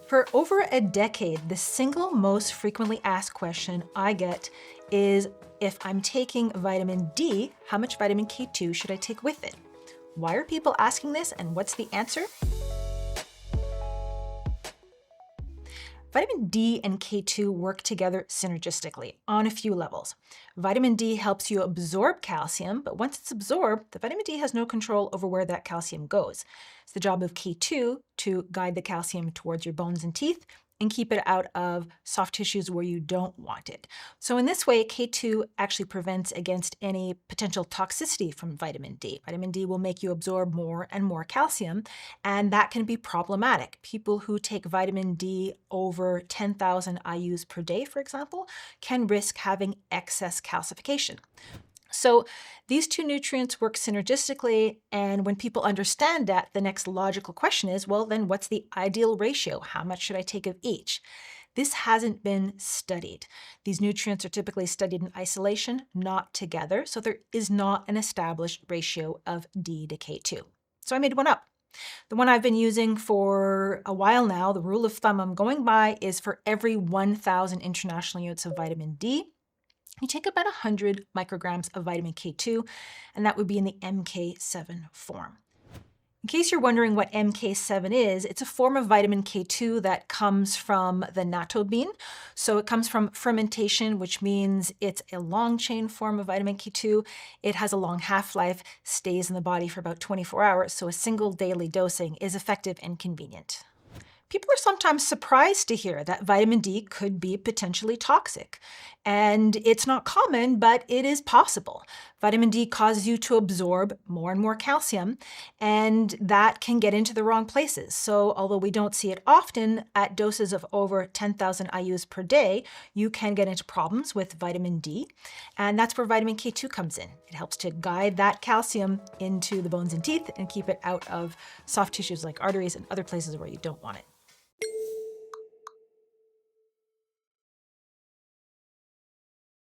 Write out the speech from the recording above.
For over a decade, the single most frequently asked question I get is, if I'm taking vitamin D, how much vitamin K2 should I take with it? Why are people asking this, and what's the answer? Vitamin D and K2 work together synergistically on a few levels. Vitamin D helps you absorb calcium, but once it's absorbed, the vitamin D has no control over where that calcium goes. It's the job of K2 to guide the calcium towards your bones and teeth and keep it out of soft tissues where you don't want it. So in this way, K2 actually prevents against any potential toxicity from vitamin D. Vitamin D will make you absorb more and more calcium, and that can be problematic. People who take vitamin D over 10,000 IUs per day, for example, can risk having excess calcification. So these two nutrients work synergistically, and when people understand that, the next logical question is, well, then what's the ideal ratio? How much should I take of each? This hasn't been studied. These nutrients are typically studied in isolation, not together, so there is not an established ratio of D to K2. So I made one up. The one I've been using for a while now, the rule of thumb I'm going by, is for every 1,000 international units of vitamin D, you take about 100 micrograms of vitamin K2, and that would be in the MK7 form. In case you're wondering what MK7 is, it's a form of vitamin K2 that comes from the natto bean. So it comes from fermentation, which means it's a long-chain form of vitamin K2. It has a long half-life, stays in the body for about 24 hours, so a single daily dosing is effective and convenient. People are sometimes surprised to hear that vitamin D could be potentially toxic. And it's not common, but it is possible. Vitamin D causes you to absorb more and more calcium, and that can get into the wrong places. So although we don't see it often, at doses of over 10,000 IUs per day, you can get into problems with vitamin D. And that's where vitamin K2 comes in. It helps to guide that calcium into the bones and teeth and keep it out of soft tissues like arteries and other places where you don't want it.